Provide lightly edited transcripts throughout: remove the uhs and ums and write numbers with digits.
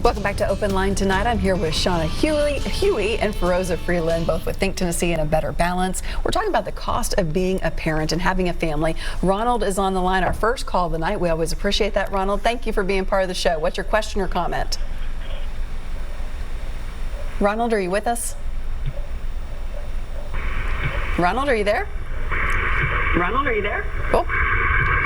Welcome back to OpenLine tonight. I'm here with Shanna, Hughey, and Feroza Freeland, both with Think Tennessee and A Better Balance. We're talking about the cost of being a parent and having a family. Ronald is on the line, our first call of the night. We always appreciate that, Ronald. Thank you for being part of the show. What's your question or comment? Ronald, are you with us? Ronald, are you there? Ronald, are you there? Oh.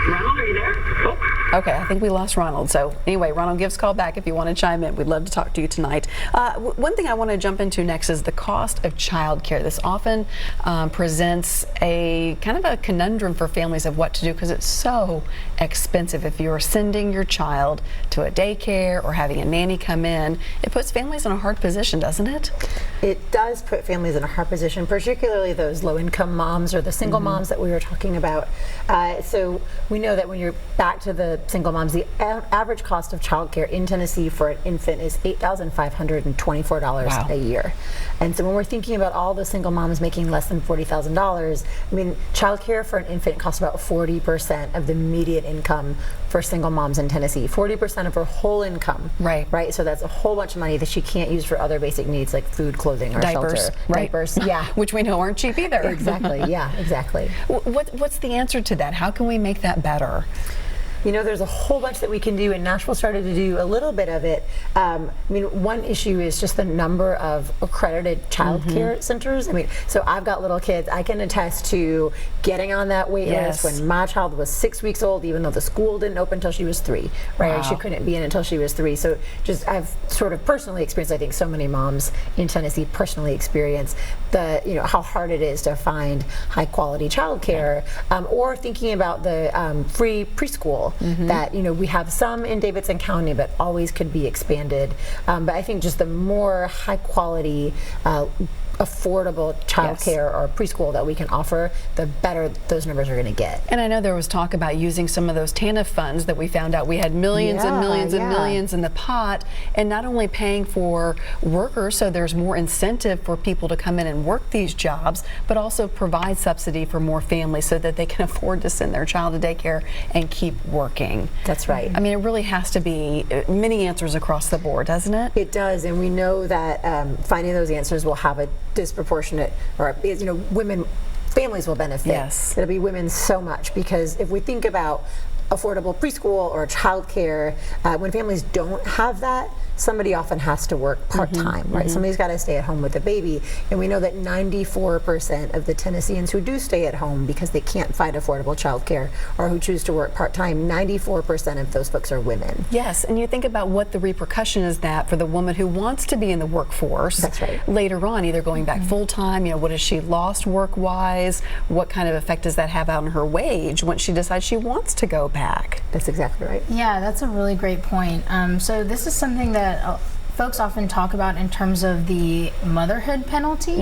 Ronald, are you there? Oh. Okay, I think we lost Ronald. So anyway, Ronald, give us a call back if you want to chime in. We'd love to talk to you tonight. One thing I want to jump into next is the cost of childcare. This often presents a kind of a conundrum for families of what to do because it's so expensive. If you're sending your child to a daycare or having a nanny come in, it puts families in a hard position, doesn't it? It does put families in a hard position, particularly those low-income moms or the single moms that we were talking about. So we know that when you're back to the single moms, the average cost of childcare in Tennessee for an infant is $8,524 a year. And so when we're thinking about all the single moms making less than $40,000, I mean, childcare for an infant costs about 40% of the median income for single moms in Tennessee. 40% of her whole income. Right. So that's a whole bunch of money that she can't use for other basic needs like food, clothing, or diapers, shelter. Right. Diapers, yeah. Which we know aren't cheap either. Exactly, yeah, exactly. What's the answer to that? How can we make that better? You know, there's a whole bunch that we can do, and Nashville started to do a little bit of it. I mean, one issue is just the number of accredited child care centers. I mean, so I've got little kids. I can attest to getting on that wait list when my child was 6 weeks old, even though the school didn't open until she was 3, right? Wow. She couldn't be in until she was 3. So just, I've sort of personally experienced, I think so many moms in Tennessee personally experience the, you know, how hard it is to find high quality child care, or thinking about the free preschool. That, you know, we have some in Davidson County, but always could be expanded. But I think just the more high quality, affordable childcare or preschool that we can offer, the better those numbers are going to get. And I know there was talk about using some of those TANF funds that we found out we had millions and millions and millions in the pot, and not only paying for workers, so there's more incentive for people to come in and work these jobs, but also provide subsidy for more families so that they can afford to send their child to daycare and keep working. That's right. I mean, it really has to be many answers across the board, doesn't it? It does, and we know that finding those answers will have a disproportionate, or, you know, families will benefit. Yes. It'll be women so much, because if we think about affordable preschool or childcare, when families don't have that, somebody often has to work part-time, right? Somebody's got to stay at home with the baby, and we know that 94% of the Tennesseans who do stay at home because they can't find affordable childcare or who choose to work part-time, 94% of those folks are women. Yes, and you think about what the repercussion is that for the woman who wants to be in the workforce. That's right. Later on, either going back full-time, you know, what has she lost work-wise? What kind of effect does that have on her wage once she decides she wants to go back? That's exactly right. Yeah, that's a really great point. So this is something that folks often talk about in terms of the motherhood penalty.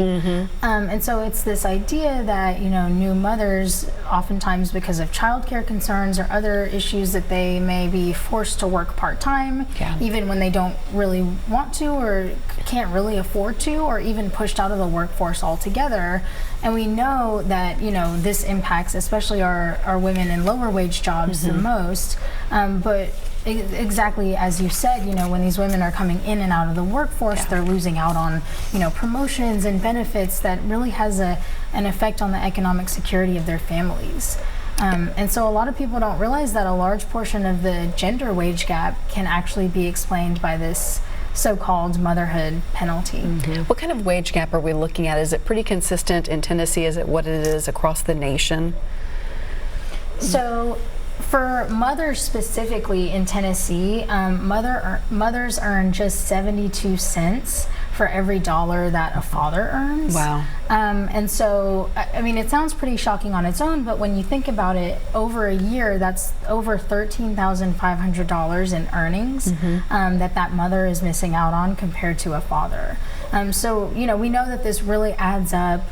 And so it's this idea that, you know, new mothers, oftentimes because of childcare concerns or other issues, that they may be forced to work part-time, even when they don't really want to or can't really afford to, or even pushed out of the workforce altogether. And we know that, you know, this impacts especially our women in lower wage jobs the most. But exactly as you said, you know, when these women are coming in and out of the workforce, they're losing out on, you know, promotions and benefits that really has an effect on the economic security of their families. And so a lot of people don't realize that a large portion of the gender wage gap can actually be explained by this so-called motherhood penalty. What kind of wage gap are we looking at? Is it pretty consistent in Tennessee? Is it what it is across the nation? So for mothers specifically in Tennessee, mothers earn just 72 cents for every dollar that a father earns. Wow. And so, I mean, it sounds pretty shocking on its own, but when you think about it, over a year, that's over $13,500 in earnings that mother is missing out on compared to a father. So, you know, we know that this really adds up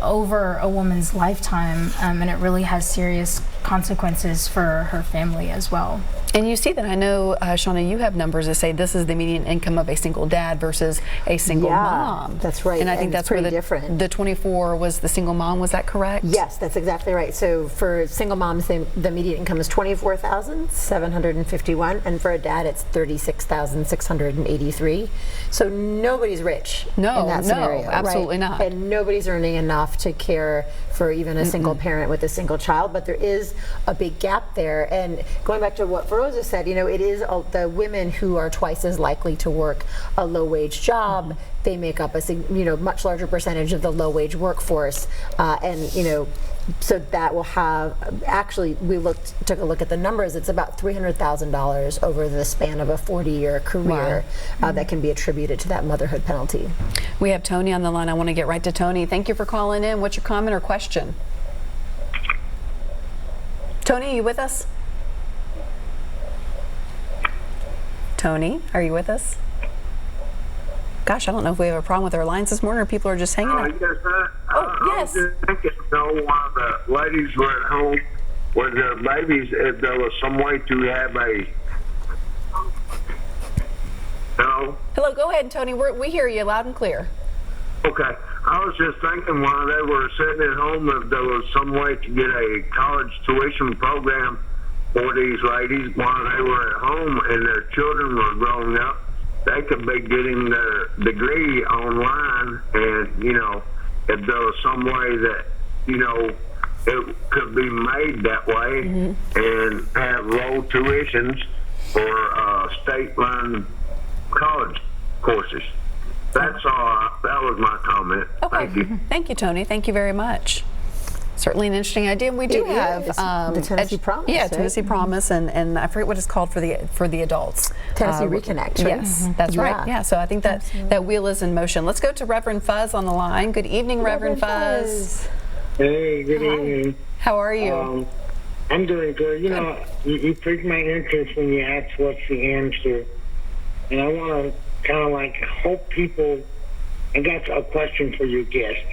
over a woman's lifetime, and it really has serious consequences for her family as well. And you see that, I know, Shanna, you have numbers that say this is the median income of a single dad versus a single mom. That's right. And I think that's pretty where different. The 24 was the single mom, was that correct? Yes, that's exactly right. So for single moms, the median income is $24,751, and for a dad, it's $36,683. So nobody's rich in that scenario. Absolutely right? not. And nobody's earning enough to care for even a single parent with a single child, but there is a big gap there. And going back to what Feroza said, it is the women who are twice as likely to work a low-wage job. They make up a much larger percentage of the low-wage workforce, so that will have, actually, took a look at the numbers. It's about $300,000 over the span of a 40-year career that can be attributed to that motherhood penalty. We have Tony on the line. I want to get right to Tony. Thank you for calling in. What's your comment or question? Tony, are you with us? Tony, are you with us? Gosh, I don't know if we have a problem with our lines this morning or people are just hanging out. Yes, yes. I was just thinking, one of the ladies were at home with their babies, if there was some way to have a... Hello? Hello, go ahead, Tony. We hear you loud and clear. Okay. I was just thinking while they were sitting at home, if there was some way to get a college tuition program for these ladies while they were at home and their children were growing up, they could be getting their degree online, and if there was some way that it could be made that way, and have low tuitions for state-run college courses. That's all. That was my comment. Okay. Thank you. Thank you, Tony. Thank you very much. Certainly an interesting idea. And we do have the Tennessee Promise. Yeah, right? Tennessee Promise, and I forget what it's called for the adults. Tennessee Reconnect. Right? Yes, that's right. Yeah, so I think that wheel is in motion. Let's go to Reverend Fuzz on the line. Good evening, Reverend Fuzz. Hey, good evening. How are you? I'm doing good. You piqued my interest when you asked what's the answer, and I want to kind of hope people. I got a question for your guest,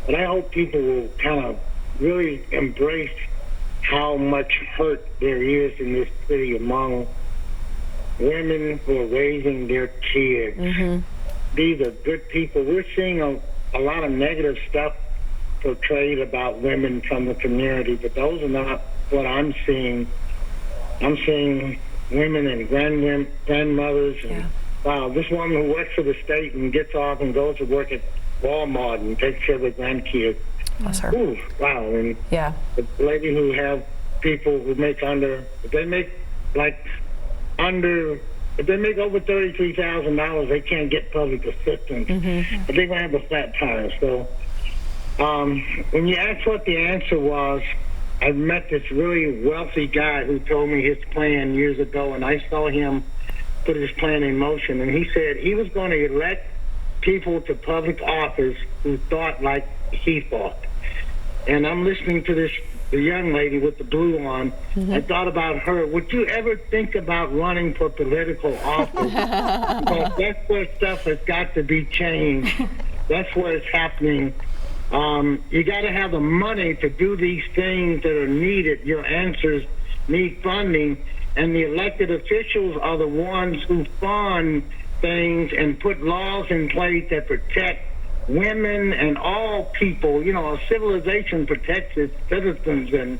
but I hope people will kind of really embrace how much hurt there is in this city among women who are raising their kids. These are good people. We're seeing a lot of negative stuff portrayed about women from the community, but those are not what I'm seeing. I'm seeing women and grandmothers. And, wow, this woman who works for the state and gets off and goes to work at Walmart and takes care of her grandkids. Bless her. Ooh, wow. And yeah. the lady who have people who make if they make over $33,000, they can't get public assistance. But they're going to have a flat tire. So when you asked what the answer was, I met this really wealthy guy who told me his plan years ago, and I saw him put his plan in motion. And he said he was going to elect people to public office who thought like he thought. And I'm listening to the young lady with the blue on. I thought about her. Would you ever think about running for political office? Because that's where stuff has got to be changed. That's where it's happening. You got to have the money to do these things that are needed. Your answers need funding, and the elected officials are the ones who fund things and put laws in place that protect women and all people. A civilization protects its citizens, and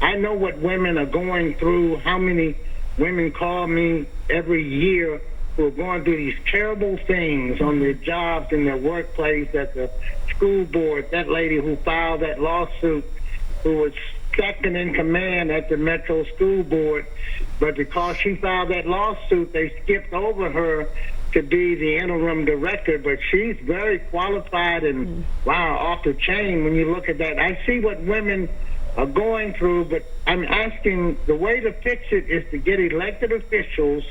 I know what women are going through. How many women call me every year who are going through these terrible things on their jobs, in their workplace, at the school board. That lady who filed that lawsuit, who was second in command at the Metro School Board, but because she filed that lawsuit, they skipped over her to be the interim director. But she's very qualified and, wow, off the chain when you look at that. I see what women are going through, but I'm asking, the way to fix it is to get elected officials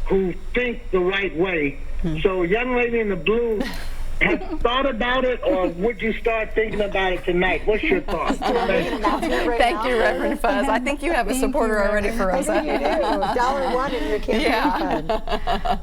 who think the right way. So young lady in the blue, have thought about it, or would you start thinking about it tonight? What's your thoughts? Thank you, Reverend Fuzz. I think you have a supporter already, Feroza. You do. $1 in your campaign fund.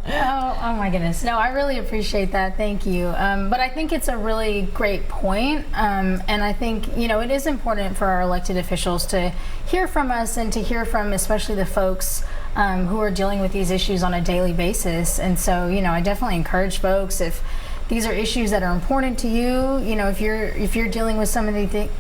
Oh my goodness. No, I really appreciate that. Thank you. But I think it's a really great point. And I think, you know, it is important for our elected officials to hear from us and to hear from especially the folks who are dealing with these issues on a daily basis. And so, you know, I definitely encourage folks, if these are issues that are important to you, you know, if you're dealing with some of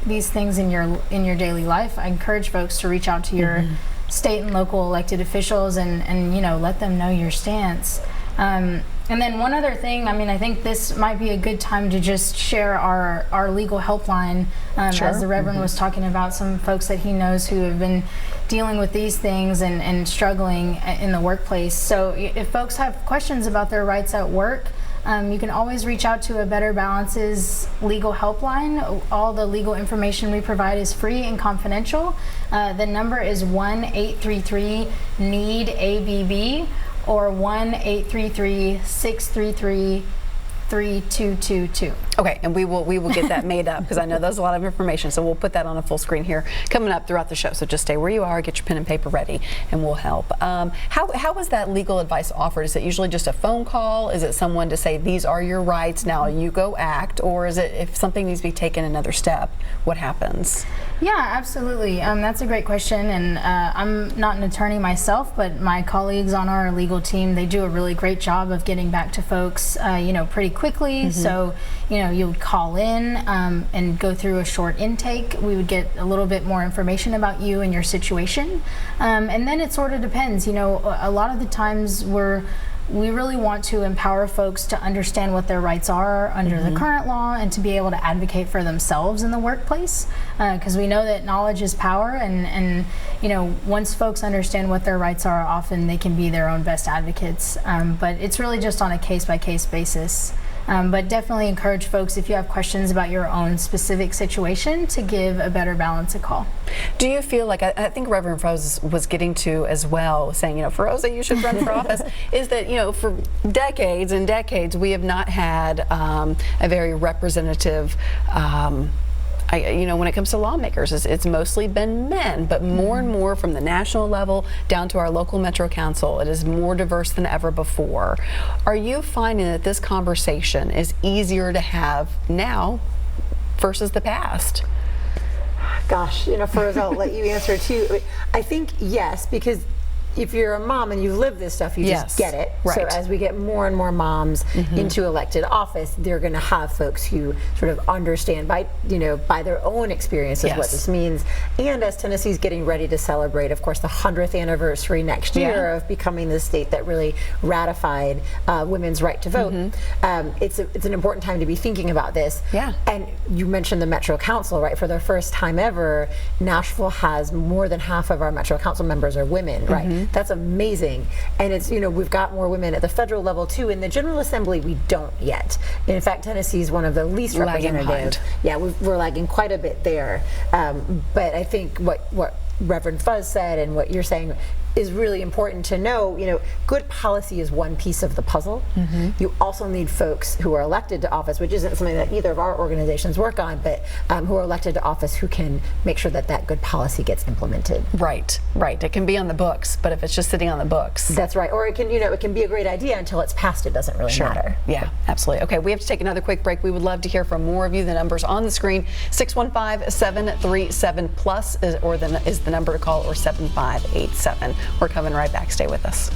these things in your daily life, I encourage folks to reach out to your state and local elected officials and you know, let them know your stance. And then one other thing, I mean, I think this might be a good time to just share our legal helpline, as the Reverend was talking about some folks that he knows who have been dealing with these things and struggling in the workplace. So if folks have questions about their rights at work, you can always reach out to A Better Balance's legal helpline. All the legal information we provide is free and confidential. The number is 1-833-NEED-ABB or 1-833-633-3222. Okay, and we will get that made up because I know there's a lot of information, so we'll put that on a full screen here coming up throughout the show. So just stay where you are, get your pen and paper ready, and we'll help. How is that legal advice offered? Is it usually just a phone call? Is it someone to say these are your rights, now you go act, or is it if something needs to be taken another step, what happens? Yeah, absolutely. That's a great question, and I'm not an attorney myself, but my colleagues on our legal team, they do a really great job of getting back to folks, you know, pretty quickly. So, you know, you would call in and go through a short intake. We would get a little bit more information about you and your situation, and then it sort of depends. You know, a lot of the times we really want to empower folks to understand what their rights are under the current law and to be able to advocate for themselves in the workplace, because we know that knowledge is power, and you know, once folks understand what their rights are, often they can be their own best advocates. But it's really just on a case-by-case basis. But definitely encourage folks, if you have questions about your own specific situation, to give A Better Balance a call. Do you feel like, I think Reverend Feroza was getting to as well, saying, you know, Feroza, you should run for office, is that, you know, for decades and decades, we have not had a very representative you know, when it comes to lawmakers, it's mostly been men, but more and more from the national level down to our local metro council, it is more diverse than ever before. Are you finding that this conversation is easier to have now versus the past? Gosh, you know, Feroza, I'll let you answer too. I think yes, because if you're a mom and you live this stuff, you just get it. Right. So as we get more and more moms into elected office, they're going to have folks who sort of understand by, you know, by their own experiences what this means. And as Tennessee's getting ready to celebrate, of course, the 100th anniversary next year of becoming the state that really ratified women's right to vote, it's an important time to be thinking about this. And you mentioned the Metro Council, right? For the first time ever, Nashville has more than half of our Metro Council members are women, right? That's amazing. And it's, you know, we've got more women at the federal level too. In the General Assembly, we don't yet. In fact, Tennessee is one of the least representative. Yeah, we're lagging quite a bit there. But I think what Reverend Fuzz said and what you're saying is really important to know. You know, good policy is one piece of the puzzle. You also need folks who are elected to office, which isn't something that either of our organizations work on, but who are elected to office who can make sure that that good policy gets implemented. Right. It can be on the books, but if it's just sitting on the books. That's right. Or it can, you know, it can be a great idea until it's passed. It doesn't really matter. Yeah, absolutely. Okay, we have to take another quick break. We would love to hear from more of you. The number's on the screen, 615-737-PLUS is the number to call, or 7587. We're coming right back. Stay with us.